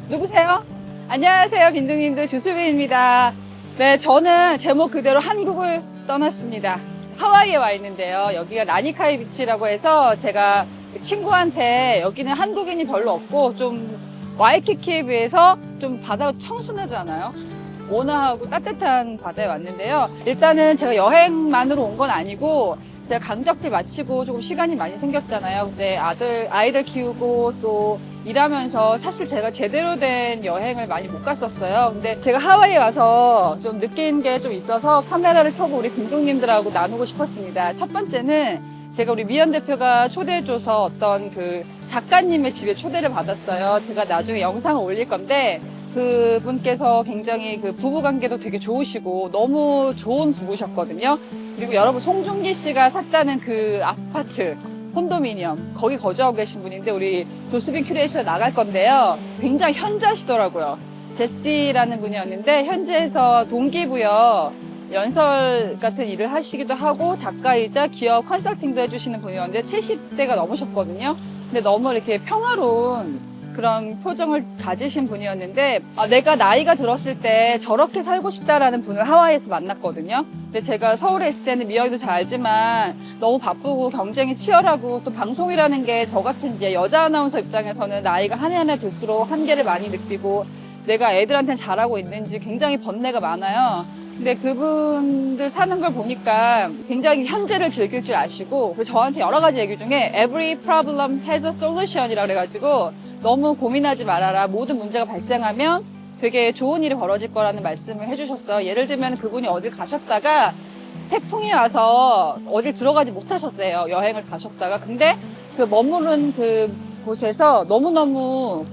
누구세요? 안녕하세요, 빈둥님들 주수빈입니다. 네, 저는 제목 그대로 한국을 떠났습니다. 하와이에 와 있는데요. 여기가 라니카이 비치라고 해서 제가 친구한테 여기는 한국인이 별로 없고 좀 와이키키에 비해서 좀 바다가 청순하지 않아요? 온화하고 따뜻한 바다에 왔는데요. 일단은 제가 여행만으로 온 건 아니고 제가 강적들 마치고 조금 시간이 많이 생겼잖아요. 근데 아이들 키우고 또 일하면서 사실 제가 제대로 된 여행을 많이 못 갔었어요. 근데 제가 하와이에 와서 좀 느낀 게 좀 있어서 카메라를 켜고 우리 빈둥님들하고 나누고 싶었습니다. 첫 번째는 제가 우리 미연 대표가 초대해줘서 어떤 그 작가님의 집에 초대를 받았어요. 제가 나중에 영상을 올릴 건데 그분께서 굉장히 그 부부관계도 되게 좋으시고 너무 좋은 부부셨거든요. 그리고 여러분 송중기 씨가 샀다는 그 아파트 콘도미니엄 거기 거주하고 계신 분인데 우리 조수빈 큐레이션 나갈 건데요. 굉장히 현자시더라고요. 제시라는 분이었는데 현지에서 동기부여 연설 같은 일을 하시기도 하고 작가이자 기업 컨설팅도 해주시는 분이었는데 70대가 넘으셨거든요. 근데 너무 이렇게 평화로운 그런 표정을 가지신 분이었는데 내가 나이가 들었을 때 저렇게 살고 싶다라는 분을 하와이에서 만났거든요. 근데 제가 서울에 있을 때는 미연이도 잘 알지만 너무 바쁘고 경쟁이 치열하고 또 방송이라는 게 저 같은 이제 여자 아나운서 입장에서는 나이가 한 해 한 해 들수록 한계를 많이 느끼고 내가 애들한테는 잘하고 있는지 굉장히 번뇌가 많아요. 근데 그분들 사는 걸 보니까 굉장히 현재를 즐길 줄 아시고 그래서 저한테 여러 가지 얘기 중에 Every problem has a solution 이라고 그래가지고 너무 고민하지 말아라. 모든 문제가 발생하면 되게 좋은 일이 벌어질 거라는 말씀을 해주셨어요. 예를 들면 그분이 어딜 가셨다가 태풍이 와서 어딜 들어가지 못하셨대요. 여행을 가셨다가. 근데 그 머무른 그 곳에서 너무너무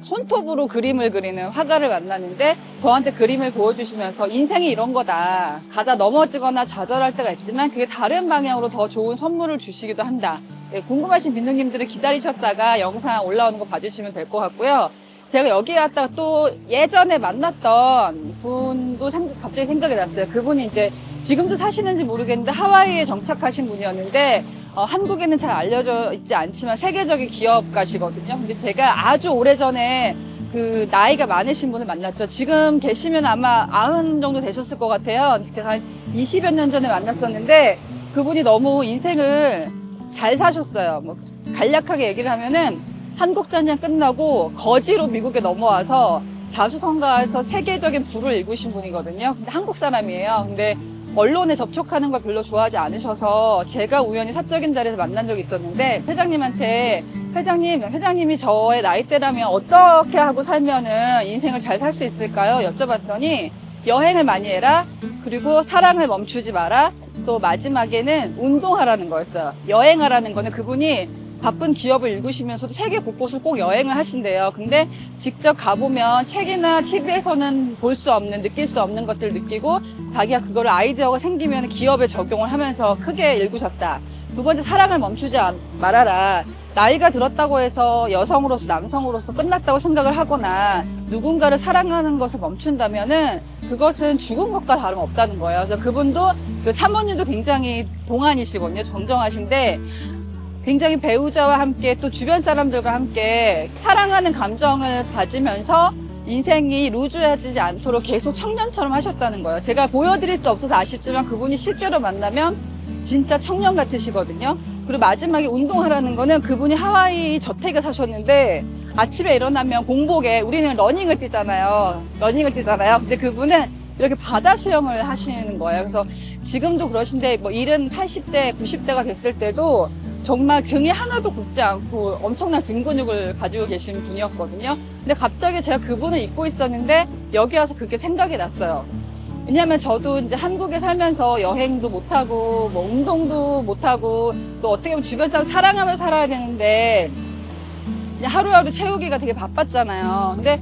손톱으로 그림을 그리는 화가를 만났는데 저한테 그림을 보여주시면서 인생이 이런 거다. 가다 넘어지거나 좌절할 때가 있지만 그게 다른 방향으로 더 좋은 선물을 주시기도 한다. 네, 궁금하신 빈둥님들은 기다리셨다가 영상 올라오는 거 봐주시면 될 것 같고요. 제가 여기 왔다가 또 예전에 만났던 분도 갑자기 생각이 났어요. 그분이 이제 지금도 사시는지 모르겠는데 하와이에 정착하신 분이었는데 한국에는 잘 알려져 있지 않지만 세계적인 기업가시거든요. 근데 제가 아주 오래전에 그 나이가 많으신 분을 만났죠. 지금 계시면 아마 90 정도 되셨을 것 같아요. 제가 한 20여 년 전에 만났었는데 그분이 너무 인생을 잘 사셨어요. 뭐 간략하게 얘기를 하면은 한국전쟁 끝나고 거지로 미국에 넘어와서 자수성가해서 세계적인 부를 일구신 분이거든요. 근데 한국 사람이에요. 근데 언론에 접촉하는 걸 별로 좋아하지 않으셔서 제가 우연히 사적인 자리에서 만난 적이 있었는데 회장님한테 회장님이 저의 나이대라면 어떻게 하고 살면은 인생을 잘 살 수 있을까요? 여쭤봤더니 여행을 많이 해라. 그리고 사랑을 멈추지 마라. 또 마지막에는 운동하라는 거였어요. 여행하라는 거는 그분이 바쁜 기업을 일구시면서도 세계 곳곳을 꼭 여행을 하신대요. 근데 직접 가보면 책이나 TV에서는 볼 수 없는, 느낄 수 없는 것들을 느끼고 자기가 그거를 아이디어가 생기면 기업에 적용을 하면서 크게 일구셨다. 두 번째, 사랑을 멈추지 말아라. 나이가 들었다고 해서 여성으로서 남성으로서 끝났다고 생각을 하거나 누군가를 사랑하는 것을 멈춘다면은 그것은 죽은 것과 다름없다는 거예요. 그래서 그분도 그 사모님도 굉장히 동안이시거든요. 정정하신데 굉장히 배우자와 함께 또 주변 사람들과 함께 사랑하는 감정을 가지면서 인생이 루즈해지지 않도록 계속 청년처럼 하셨다는 거예요. 제가 보여드릴 수 없어서 아쉽지만 그분이 실제로 만나면 진짜 청년 같으시거든요. 그리고 마지막에 운동하라는 거는 그분이 하와이 저택에 사셨는데 아침에 일어나면 공복에 우리는 러닝을 뛰잖아요. 근데 그분은 이렇게 바다 수영을 하시는 거예요. 그래서 지금도 그러신데 뭐 70, 80대, 90대가 됐을 때도 정말 등이 하나도 굽지 않고 엄청난 등 근육을 가지고 계신 분이었거든요. 근데 갑자기 제가 그분을 잊고 있었는데 여기 와서 그게 생각이 났어요. 왜냐하면 저도 이제 한국에 살면서 여행도 못하고 뭐 운동도 못하고 또 어떻게 보면 주변 사람 사랑하며 살아야 되는데 그냥 하루하루 채우기가 되게 바빴잖아요. 근데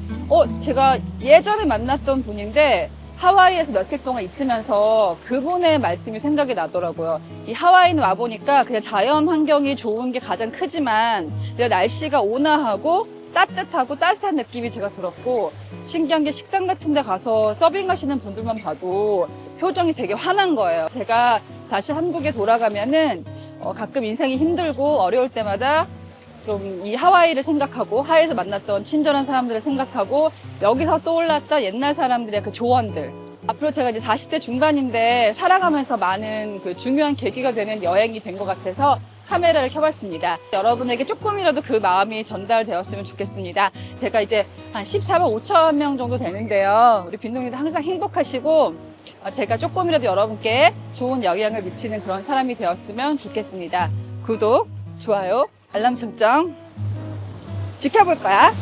제가 예전에 만났던 분인데 하와이에서 며칠 동안 있으면서 그분의 말씀이 생각이 나더라고요. 이 하와이는 와보니까 그냥 자연 환경이 좋은 게 가장 크지만 날씨가 온화하고 따뜻하고 따스한 느낌이 제가 들었고 신기한 게 식당 같은 데 가서 서빙하시는 분들만 봐도 표정이 되게 환한 거예요. 제가 다시 한국에 돌아가면은 가끔 인생이 힘들고 어려울 때마다 좀 이 하와이를 생각하고 하와이에서 만났던 친절한 사람들을 생각하고 여기서 떠올랐던 옛날 사람들의 그 조언들, 앞으로 제가 이제 40대 중반인데 살아가면서 많은 그 중요한 계기가 되는 여행이 된 것 같아서 카메라를 켜봤습니다. 여러분에게 조금이라도 그 마음이 전달되었으면 좋겠습니다. 제가 이제 한 14만 5천 명 정도 되는데요. 우리 빈둥이들 항상 행복하시고 제가 조금이라도 여러분께 좋은 영향을 미치는 그런 사람이 되었으면 좋겠습니다. 구독, 좋아요, 알람 설정 지켜볼 거야.